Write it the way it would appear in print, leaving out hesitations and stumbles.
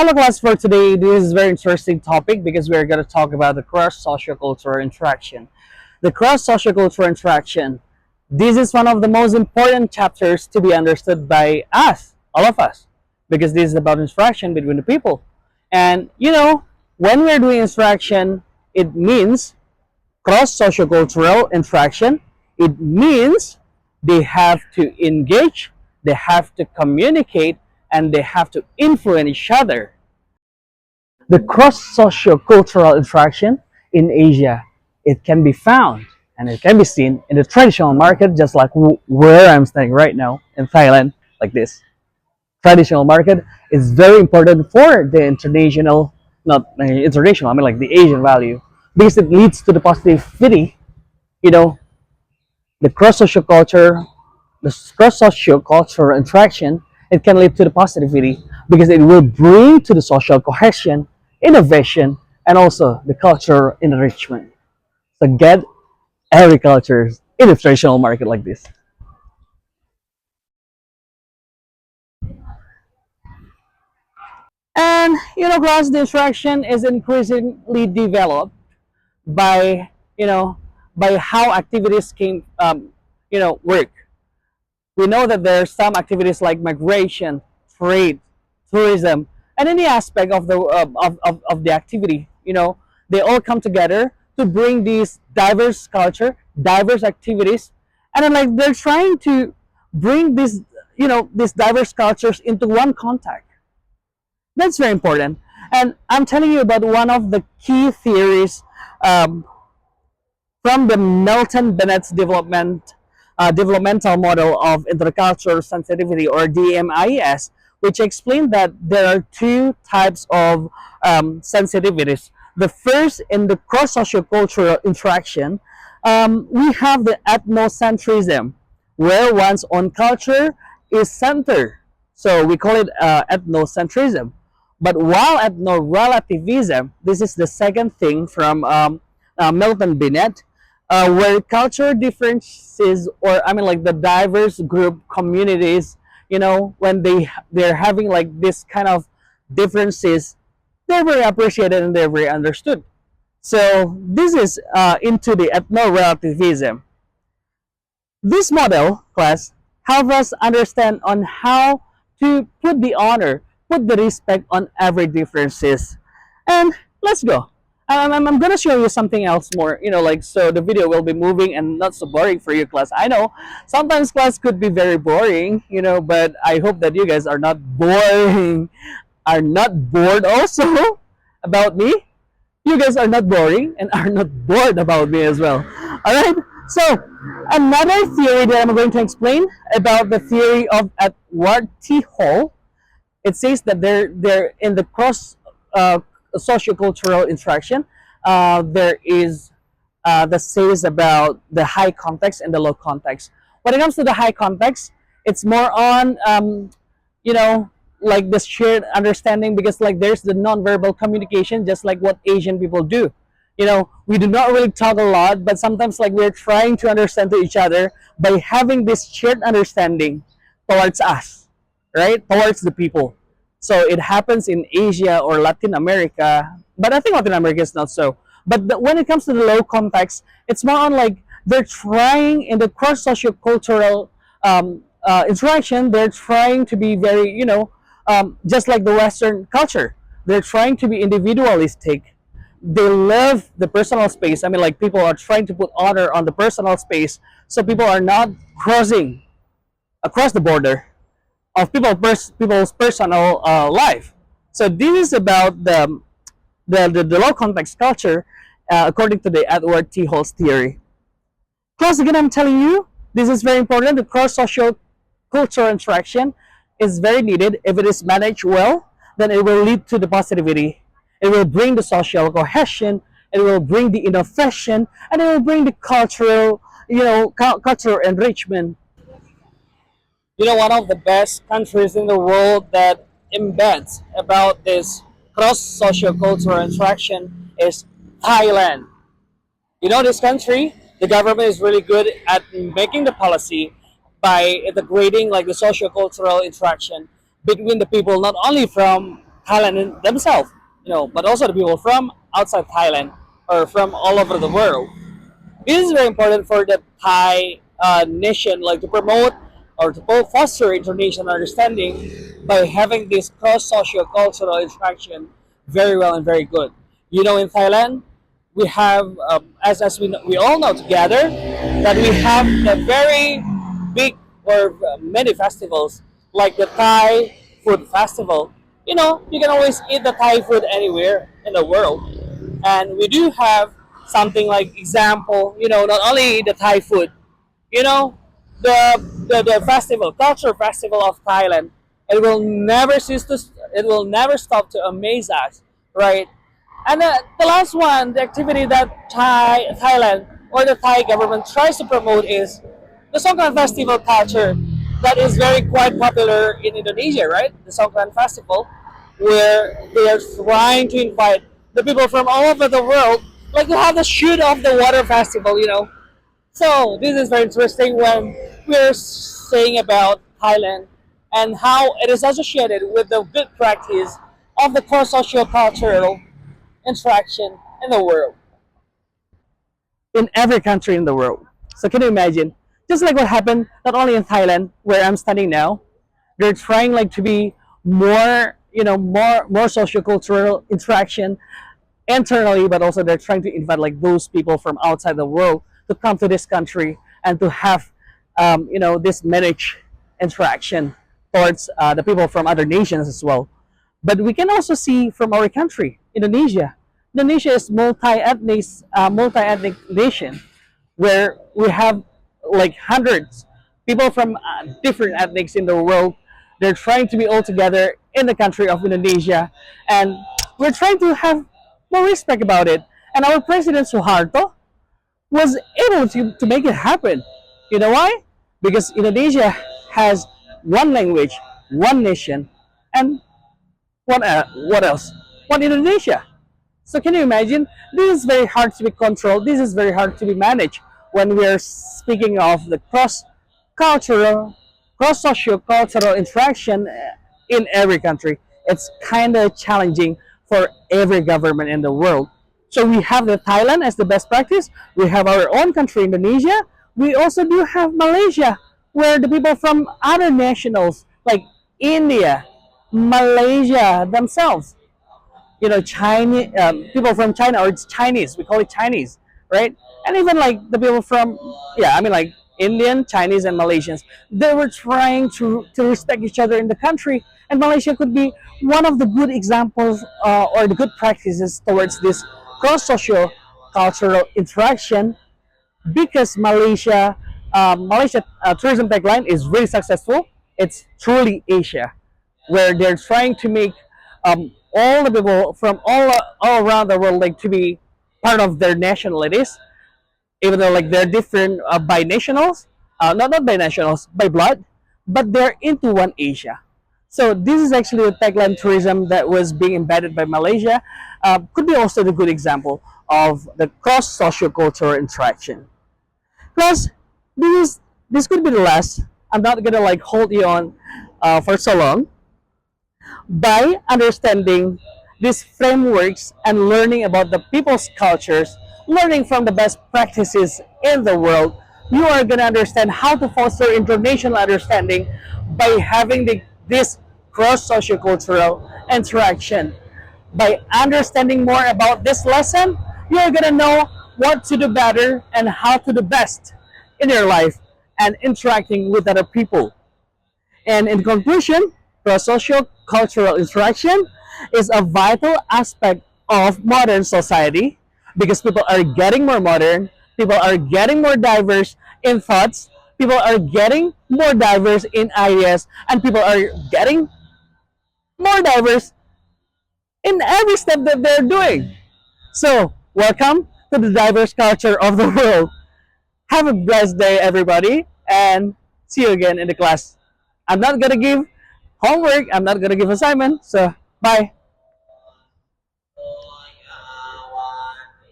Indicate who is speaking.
Speaker 1: Hello class, for today this is a very interesting topic because we're going to talk about the cross-sociocultural interaction. The cross-sociocultural interaction, this is one of the most important chapters to be understood by us, all of us, because this is about interaction between the people. And when we're doing interaction, it means cross-sociocultural interaction. It means they have to engage, they have to communicate, and they have to influence each other. The cross-sociocultural interaction in Asia, it can be found and it can be seen in the traditional market, just like where I'm standing right now in Thailand, like this. Traditional market is very important for the international, not international, I mean like the Asian value, because it leads to the positivity, you know, the cross-sociocultural interaction, it can lead to the positivity because it will bring to the social cohesion, innovation, and also the cultural enrichment. So get agriculture in a traditional market like this. And class, the interaction is increasingly developed by by how activities can work. We know that there are some activities like migration, trade, tourism, and any aspect of the activity. They all come together to bring these diverse culture, diverse activities, and then like they're trying to bring these diverse cultures into one contact. That's very important. And I'm telling you about one of the key theories um, from the Milton Bennett's developmental model of intercultural sensitivity, or DMIS, which explained that there are two types of sensitivities. The first, in the cross-sociocultural interaction, we have the ethnocentrism, where one's own culture is centered. So we call it ethnocentrism. But while ethno-relativism, this is the second thing from Milton Bennett, where cultural differences, or I mean like the diverse group communities, when they're having like this kind of differences, they're very appreciated and they're very understood. So this is into the ethno-relativism. This model, class, help us understand on how to put the honor, put the respect on every differences. And let's go. I'm gonna show you something else more, like, so the video will be moving and not so boring for you, class. I know sometimes class could be very boring, but I hope that you guys are not boring, are not bored also about me. You guys are not boring and are not bored about me as well. All right. So another theory that I'm going to explain about the theory of Edward T. Hall. It says that they're in the cross sociocultural interaction. There is that says about the high context and the low context. When it comes to the high context, it's more on you know like the shared understanding, because like there's the non-verbal communication, just like what Asian people do. We do not really talk a lot, but sometimes like we're trying to understand to each other by having this shared understanding towards us, right? Towards the people. So it happens in Asia or Latin America, but I think Latin America is not so. But when it comes to the low context, it's more on like they're trying in the cross sociocultural interaction. They're trying to be very, just like the Western culture. They're trying to be individualistic. They love the personal space. I mean, like people are trying to put honor on the personal space, so people are not crossing across the border of people's personal life. So this is about the low context culture, according to the Edward T. Hall's theory. Plus, again, I'm telling you, this is very important. The cross social cultural interaction is very needed. If it is managed well, then it will lead to the positivity. It will bring the social cohesion. It will bring the innovation, and it will bring the cultural, cultural enrichment. One of the best countries in the world that embeds about this cross sociocultural interaction is Thailand. This country, the government is really good at making the policy by integrating like the sociocultural interaction between the people, not only from Thailand themselves, but also the people from outside Thailand or from all over the world. This is very important for the Thai nation, like to promote or to foster international understanding by having this cross socio-cultural interaction very well and very good. In Thailand, we have, as we all know together, that we have the very big or many festivals like the Thai food festival. You can always eat the Thai food anywhere in the world, and we do have something like example. Not only the Thai food, you know the festival, culture festival of Thailand. It will never stop to amaze us, right? And the last one, the activity that Thailand or the Thai government tries to promote is the Songkran festival culture that is very quite popular in Indonesia, right? The Songkran festival, where they are trying to invite the people from all over the world, like to have the shoot of the water festival. So this is very interesting when we're saying about Thailand and how it is associated with the good practice of the core social cultural interaction in the world. In every country in the world. So can you imagine? Just like what happened not only in Thailand, where I'm standing now, they're trying like to be more, more sociocultural interaction internally, but also they're trying to invite like those people from outside the world to come to this country and to have, this managed interaction towards the people from other nations as well. But we can also see from our country, Indonesia. Indonesia is multi-ethnic nation where we have like hundreds people from different ethnics in the world. They're trying to be all together in the country of Indonesia, and we're trying to have more respect about it. And our president Suharto was able to make it happen. You know why? Because Indonesia has one language, one nation, and what else? One Indonesia. So can you imagine? This is very hard to be controlled. This is very hard to be managed when we are speaking of the cultural, cross socio-cultural interaction in every country. It's kind of challenging for every government in the world. So we have the Thailand as the best practice. We have our own country, Indonesia. We also do have Malaysia, where the people from other nationals like India, Malaysia themselves, Chinese people from China, or it's Chinese. We call it Chinese, right? And even like the people from, yeah, I mean like Indian, Chinese, and Malaysians. They were trying to respect each other in the country, and Malaysia could be one of the good examples or the good practices towards this cross socio cultural interaction, because Malaysia tourism tagline is really successful. It's truly Asia, where they're trying to make all the people from all around the world like to be part of their nationalities, even though like they're different by nationals, not by nationals, by blood, but they're into one Asia. So this is actually the tagline tourism that was being embedded by Malaysia. Could be also the good example of the cross socio-cultural interaction. Plus, this could be the last. I'm not gonna like hold you on for so long. By understanding these frameworks and learning about the people's cultures, learning from the best practices in the world, you are going to understand how to foster international understanding by having this cross sociocultural interaction. By understanding more about this lesson, you are going to know what to do better and how to do best in your life and interacting with other people. And in conclusion, pro-social cultural interaction is a vital aspect of modern society because people are getting more modern, people are getting more diverse in thoughts, people are getting more diverse in ideas, and people are getting more diverse in every step that they're doing. So, welcome to the diverse culture of the world. Have a blessed day, everybody, and see you again in the class. I'm not gonna give homework, I'm not gonna give assignment, so bye.